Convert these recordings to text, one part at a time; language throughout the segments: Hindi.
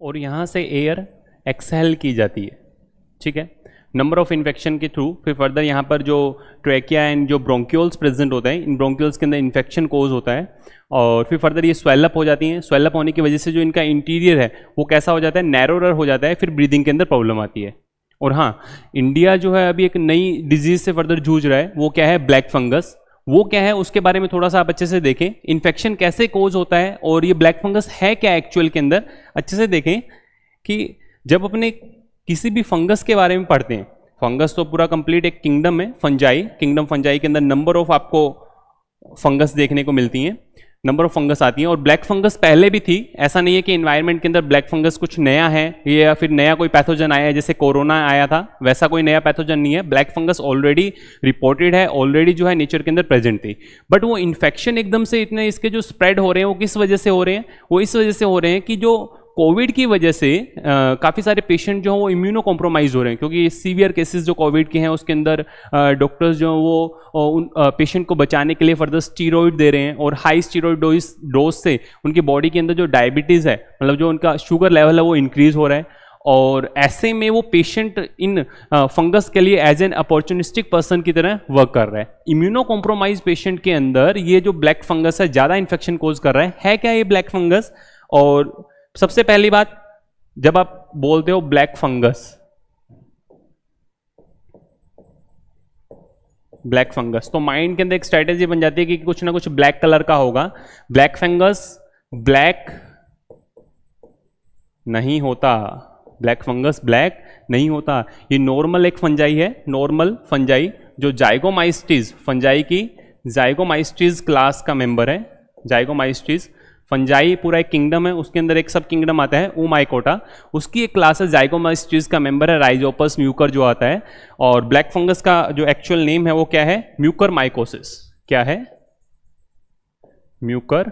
और यहाँ से एयर एक्सहेल की जाती है, ठीक है, नंबर ऑफ इन्फेक्शन के थ्रू। फिर फर्दर यहाँ पर जो ट्रैकिया एंड जो ब्रोंक्यूल्स प्रेजेंट होते हैं, इन ब्रोंक्यूल्स के अंदर इन्फेक्शन कोज होता है और फिर फर्दर ये स्वेलअप हो जाती हैं। स्वेलअप होने की वजह से जो इनका इंटीरियर है वो कैसा हो जाता है, नैरोरर हो जाता है, फिर ब्रीदिंग के अंदर प्रॉब्लम आती है। और हाँ, इंडिया जो है अभी एक नई डिजीज से फर्दर जूझ रहा है, वो क्या है, ब्लैक फंगस। वो क्या है उसके बारे में थोड़ा सा आप अच्छे से देखें, इन्फेक्शन कैसे कोज होता है और ये ब्लैक फंगस है क्या एक्चुअल के अंदर, अच्छे से देखें कि जब अपने किसी भी फंगस के बारे में पढ़ते हैं, फंगस तो पूरा कंप्लीट एक किंगडम है, फंजाई किंगडम, फंजाई के अंदर नंबर ऑफ आपको फंगस देखने को मिलती हैं, नंबर ऑफ फंगस आती हैं। और ब्लैक फंगस पहले भी थी, ऐसा नहीं है कि एनवायरनमेंट के अंदर ब्लैक फंगस कुछ नया है या फिर नया कोई पैथोजन आया है, जैसे कोरोना आया था वैसा कोई नया पैथोजन नहीं है। ब्लैक फंगस ऑलरेडी रिपोर्टेड है, ऑलरेडी जो है नेचर के अंदर प्रेजेंट थी, बट वो इन्फेक्शन एकदम से इतने इसके जो स्प्रेड हो रहे हैं वो किस वजह से हो रहे हैं, वो इस वजह से हो रहे हैं कि जो कोविड की वजह से काफ़ी सारे पेशेंट जो हैं वो इम्यूनो कॉम्प्रोमाइज हो रहे हैं, क्योंकि सीवियर केसेस जो कोविड के हैं उसके अंदर डॉक्टर्स जो हैं वो उन पेशेंट को बचाने के लिए फर्दर स्टीरॉइड दे रहे हैं और हाई स्टीरॉइड डोज से उनकी बॉडी के अंदर जो डायबिटीज़ है, मतलब जो उनका शुगर लेवल है वो इंक्रीज हो रहा है। और ऐसे में वो पेशेंट इन फंगस के लिए एज एन अपॉर्चुनिस्टिक पर्सन की तरह वर्क कर रहा है। इम्यूनो कॉम्प्रोमाइज पेशेंट के अंदर ये जो ब्लैक फंगस है ज़्यादा इन्फेक्शन कोज कर रहा है क्या ये ब्लैक फंगस? और सबसे पहली बात, जब आप बोलते हो ब्लैक फंगस, ब्लैक फंगस तो माइंड के अंदर एक स्ट्रेटेजी बन जाती है कि कुछ ना कुछ ब्लैक कलर का होगा। ब्लैक फंगस ब्लैक नहीं होता, ब्लैक फंगस ब्लैक नहीं होता, ये नॉर्मल एक फंजाई है, नॉर्मल फंजाई जो जाइगोमाइस्टीज, फंजाई की जाइगोमाइस्टीज क्लास का मेंबर है। जाइगोमाइस्टीज फंजाई पूरा एक किंगडम है, उसके अंदर एक सब किंगडम आता है ओमाइकोटा, उसकी एक क्लास है, जाइगोमाइस्टीज का मेंबर है राइजोपस म्यूकर जो आता है। और ब्लैक फंगस का जो एक्चुअल नेम है वो क्या है, म्यूकर माइकोसिस। क्या है, म्यूकर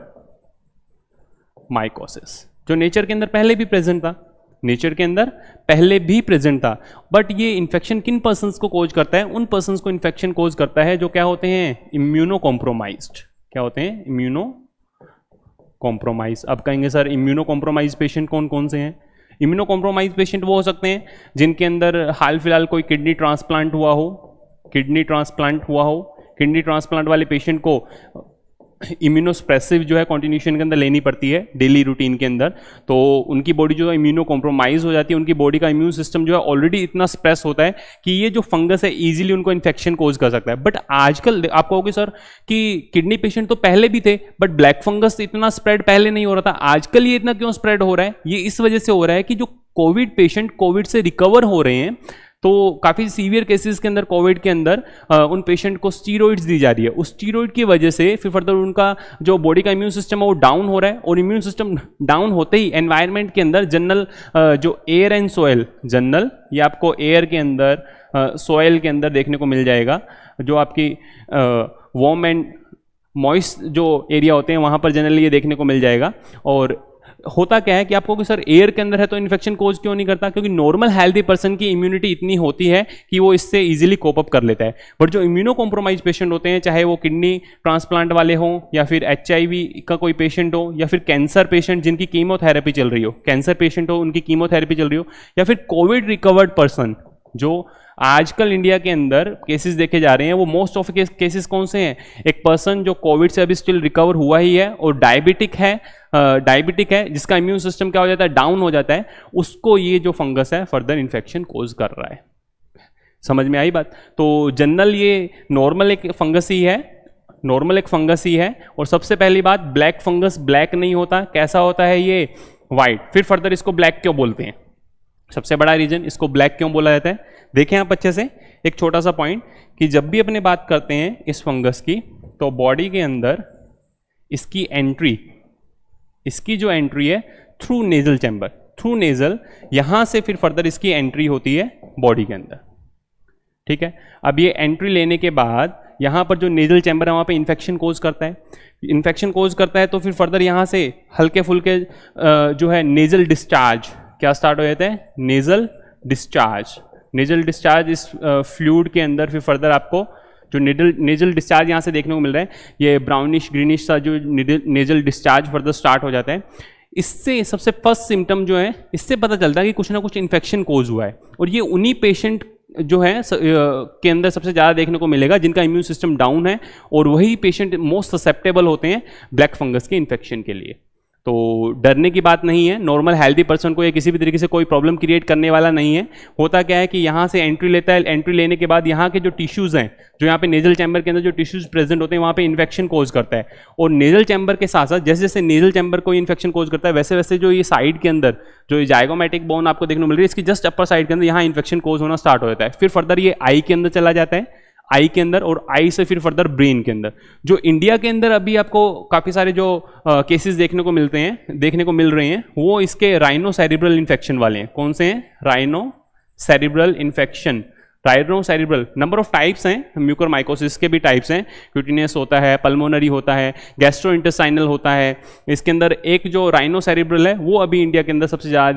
माइकोसिस, जो नेचर के अंदर पहले भी प्रेजेंट था, नेचर के अंदर पहले भी प्रेजेंट था। बट ये इन्फेक्शन किन पर्सन्स को कोज करता है, उन पर्सन्स को इन्फेक्शन कोज करता है जो क्या होते हैं, इम्यूनो कॉम्प्रोमाइज्ड। क्या होते हैं, इम्यूनो कॉम्प्रोमाइज। अब कहेंगे सर इम्यूनो कॉम्प्रोमाइज पेशेंट कौन कौन से हैं? इम्यूनो कॉम्प्रोमाइज पेशेंट वो हो सकते हैं जिनके अंदर हाल फिलहाल कोई किडनी ट्रांसप्लांट हुआ हो, किडनी ट्रांसप्लांट हुआ हो। किडनी ट्रांसप्लांट वाले पेशेंट को इम्यूनोस्प्रेसिव जो है कॉन्टिन्यूशन के अंदर लेनी पड़ती है डेली रूटीन के अंदर, तो उनकी बॉडी जो है इम्यूनो कॉम्प्रोमाइज हो जाती है, उनकी बॉडी का इम्यून सिस्टम जो है ऑलरेडी इतना स्प्रेस होता है कि ये जो फंगस है इजीली उनको इन्फेक्शन कोज कर सकता है। बट आजकल आप कहोगे सर कि किडनी पेशेंट तो पहले भी थे, बट ब्लैक फंगस इतना स्प्रेड पहले नहीं हो रहा था, आजकल ये इतना क्यों स्प्रेड हो रहा है? ये इस वजह से हो रहा है कि जो कोविड पेशेंट कोविड से रिकवर हो रहे हैं, तो काफ़ी सीवियर केसेस के अंदर कोविड के अंदर उन पेशेंट को स्टीरॉइड्स दी जा रही है। उस स्टीरॉइड की वजह से फिर फर्दर उनका जो बॉडी का इम्यून सिस्टम है वो डाउन हो रहा है, और इम्यून सिस्टम डाउन होते ही एनवायरनमेंट के अंदर जनरल जो एयर एंड सोयल, जनरल ये आपको एयर के अंदर सोयल के अंदर देखने को मिल जाएगा, जो आपकी वार्म एंड मॉइस्ट जो एरिया होते हैं वहाँ पर जनरली ये देखने को मिल जाएगा। और होता क्या है कि आपको कि सर एयर के अंदर है तो इन्फेक्शन कोज क्यों नहीं करता? क्योंकि नॉर्मल हेल्दी पर्सन की इम्यूनिटी इतनी होती है कि वो इससे इजीली कोप अप कर लेता है। बट जो इम्यूनो कॉम्प्रोमाइज पेशेंट होते हैं, चाहे वो किडनी ट्रांसप्लांट वाले हों या फिर HIV का कोई पेशेंट हो, या फिर कैंसर पेशेंट जिनकी कीमोथेरेपी चल रही हो, कैंसर पेशेंट हो उनकी कीमोथेरेपी चल रही हो, या फिर कोविड रिकवर्ड पर्सन, जो आजकल इंडिया के अंदर केसेस देखे जा रहे हैं, वो मोस्ट ऑफ केसेस कौन से हैं? एक पर्सन जो कोविड से अभी स्टिल रिकवर हुआ ही है और डायबिटिक है, जिसका इम्यून सिस्टम क्या हो जाता है, डाउन हो जाता है, उसको ये जो फंगस है फर्दर इन्फेक्शन कोज कर रहा है। समझ में आई बात? तो जनरल ये नॉर्मल एक फंगस ही है, नॉर्मल एक फंगस ही है। और सबसे पहली बात, ब्लैक फंगस ब्लैक नहीं होता, कैसा होता है ये, वाइट। फिर फर्दर इसको ब्लैक क्यों बोलते हैं? सबसे बड़ा रीजन इसको ब्लैक क्यों बोला जाता है, देखें आप अच्छे से। एक छोटा सा पॉइंट कि जब भी अपने बात करते हैं इस फंगस की, तो बॉडी के अंदर इसकी एंट्री, इसकी जो एंट्री है through nasal chamber, through nasal, यहां से फिर फर्दर इसकी एंट्री होती है बॉडी के अंदर। ठीक है, अब ये एंट्री लेने के बाद यहां पर जो नेजल चैम्बर है वहां पे इन्फेक्शन कोज करता है, इन्फेक्शन कोज करता है, तो फिर फर्दर यहां से हल्के फुल्के जो है नेजल डिस्चार्ज क्या स्टार्ट हो जाते हैं, नेजल डिस्चार्ज। नेजल डिस्चार्ज इस फ्लूइड के अंदर फिर फर्दर आपको जो नेजल डिस्चार्ज यहाँ से देखने को मिल रहा है, ये ब्राउनिश ग्रीनिश सा जो नेजल डिस्चार्ज फर्दर स्टार्ट हो जाता है। इससे सबसे फर्स्ट सिम्टम जो है, इससे पता चलता है कि कुछ ना कुछ इन्फेक्शन कोज हुआ है। और ये उन्हीं पेशेंट जो है के अंदर सबसे ज़्यादा देखने को मिलेगा जिनका इम्यून सिस्टम डाउन है, और वही पेशेंट मोस्ट ससेप्टेबल होते हैं ब्लैक फंगस के इन्फेक्शन के लिए। तो डरने की बात नहीं है, नॉर्मल हेल्दी पर्सन को ये किसी भी तरीके से कोई प्रॉब्लम क्रिएट करने वाला नहीं है। होता क्या है कि यहाँ से एंट्री लेता है, एंट्री लेने के बाद यहाँ के जो टिश्यूज़ हैं, जो यहाँ पे नेजल चैम्बर के अंदर जो टिश्यूज़ प्रेजेंट होते हैं, वहाँ पे इन्फेक्शन कोज करता है। और नेजल चैम्बर के साथ साथ जैसे जैसे नेजल चैम्बर को इन्फेक्शन कोज करता है, वैसे वैसे जो ये साइड के अंदर जो जाइगोमैटिक बोन आपको देखने को मिल रही है, इसकी जस्ट अपर साइड के अंदर यहाँ इन्फेक्शन कोज होना स्टार्ट हो जाता है। फिर फर्दर ये आई के अंदर चला जाता है, आई के अंदर, और आई से फिर फर्दर ब्रेन के अंदर। जो इंडिया के अंदर अभी आपको काफ़ी सारे जो केसेस देखने को मिल रहे हैं, वो इसके राइनो सेरिब्रल इन्फेक्शन वाले हैं। कौन से हैं? Rhino cerebral infection. Rhino cerebral, number of types हैं, म्यूकोरमाइकोसिस के भी टाइप्स हैं, क्यूटिनियस होता है, पल्मोनरी होता है, गैस्ट्रोइंटेस्टाइनल होता है। इसके अंदर एक जो राइनो सेरिब्रल है वो अभी इंडिया के अंदर सबसे ज़्यादा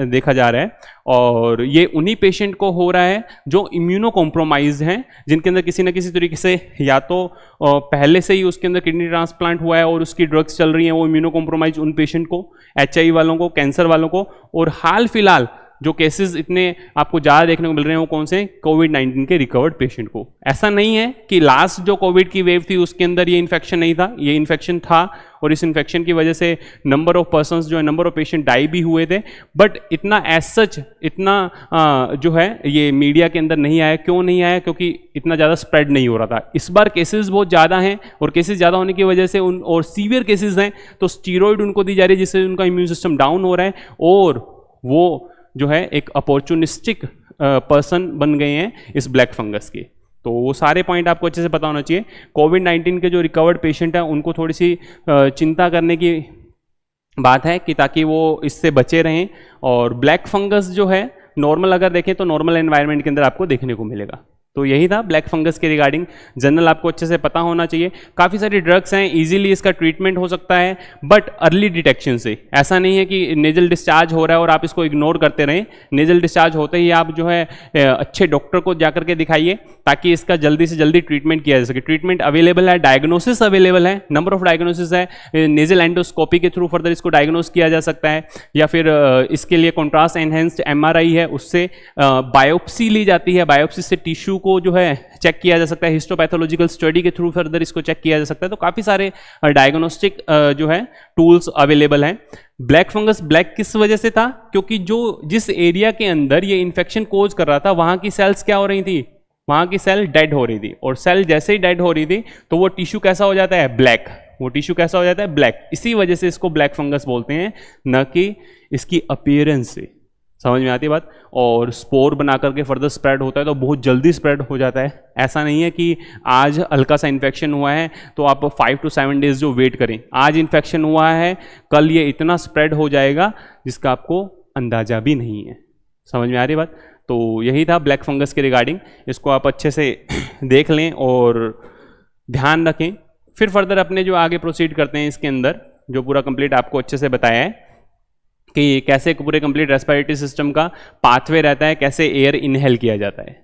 देखा जा रहा है, और ये उन्हीं पेशेंट को हो रहा है जो इम्यूनो कॉम्प्रोमाइज हैं, जिनके अंदर किसी न किसी तरीके से या तो पहले से ही उसके अंदर किडनी ट्रांसप्लांट हुआ है और उसकी ड्रग्स चल रही हैं, वो इम्यूनो कॉम्प्रोमाइज उन पेशेंट को, HIV वालों को, कैंसर वालों को। और हाल फिलहाल जो केसेस इतने आपको ज़्यादा देखने को मिल रहे हैं वो कौन से? कोविड-19 के रिकवर्ड पेशेंट को। ऐसा नहीं है कि लास्ट जो कोविड की वेव थी उसके अंदर ये इन्फेक्शन नहीं था, ये इन्फेक्शन था, और इस इन्फेक्शन की वजह से नंबर ऑफ पर्सन्स जो है, नंबर ऑफ पेशेंट डाई भी हुए थे, बट इतना एज सच इतना जो है ये मीडिया के अंदर नहीं आया। क्यों नहीं आया? क्योंकि इतना ज़्यादा स्प्रेड नहीं हो रहा था। इस बार केसेस बहुत ज़्यादा हैं, और केसेस ज़्यादा होने की वजह से और सीवियर केसेस हैं, तो स्टीरॉयड उनको दी जा रही है जिससे उनका इम्यून सिस्टम डाउन हो रहा है, और वो जो है एक अपॉर्चुनिस्टिक पर्सन बन गए हैं इस ब्लैक फंगस के। तो वो सारे पॉइंट आपको अच्छे से पता होना चाहिए। कोविड-19 के जो रिकवर्ड पेशेंट हैं उनको थोड़ी सी चिंता करने की बात है कि ताकि वो इससे बचे रहें। और ब्लैक फंगस जो है नॉर्मल अगर देखें तो नॉर्मल एनवायरनमेंट के अंदर आपको देखने को मिलेगा। तो यही था ब्लैक फंगस के रिगार्डिंग, जनरल आपको अच्छे से पता होना चाहिए। काफ़ी सारी ड्रग्स हैं, इजीली इसका ट्रीटमेंट हो सकता है, बट अर्ली डिटेक्शन से। ऐसा नहीं है कि नेजल डिस्चार्ज हो रहा है और आप इसको इग्नोर करते रहें। नेजल डिस्चार्ज होते ही आप जो है अच्छे डॉक्टर को जाकर के दिखाइए ताकि इसका जल्दी से जल्दी ट्रीटमेंट किया जा सके। ट्रीटमेंट अवेलेबल है, डायग्नोसिस अवेलेबल है, नंबर ऑफ डायग्नोसिस है। नेजल एंडोस्कोपी के थ्रू फर्दर इसको डायग्नोस किया जा सकता है, या फिर इसके लिए कॉन्ट्रास्ट एनहेंस्ड MRI है, उससे बायोप्सी ली जाती है। बायोप्सी से टिश्यू को जो है चेक किया जा सकता है, हिस्टोपैथोलॉजिकल स्टडी के थ्रू फर्दर इसको चेक किया जा सकता है। तो काफ़ी सारे डायग्नोस्टिक जो है टूल्स अवेलेबल हैं। ब्लैक फंगस ब्लैक किस वजह से था? क्योंकि जिस एरिया के अंदर ये इन्फेक्शन कोज कर रहा था वहाँ की सेल्स क्या हो रही थी? वहाँ की सेल डेड हो रही थी, और सेल जैसे ही डेड हो रही थी तो वो टिश्यू कैसा हो जाता है? ब्लैक। वो टिश्यू कैसा हो जाता है? ब्लैक। इसी वजह से इसको ब्लैक फंगस बोलते हैं, न कि इसकी अपीयरेंस से। समझ में आती है बात? और स्पोर बना करके फर्दर स्प्रेड होता है तो बहुत जल्दी स्प्रेड हो जाता है। ऐसा नहीं है कि आज हल्का सा इन्फेक्शन हुआ है तो आप 5 to 7 डेज जो वेट करें। आज इन्फेक्शन हुआ है, कल ये इतना स्प्रेड हो जाएगा जिसका आपको अंदाजा भी नहीं है। समझ में आ रही बात? तो यही था ब्लैक फंगस के रिगार्डिंग। इसको आप अच्छे से देख लें और ध्यान रखें। फिर फर्दर अपने जो आगे प्रोसीड करते हैं इसके अंदर, जो पूरा कंप्लीट आपको अच्छे से बताया है कि कैसे पूरे कंप्लीट रेस्पिरेटरी सिस्टम का पाथवे रहता है, कैसे एयर इनहेल किया जाता है।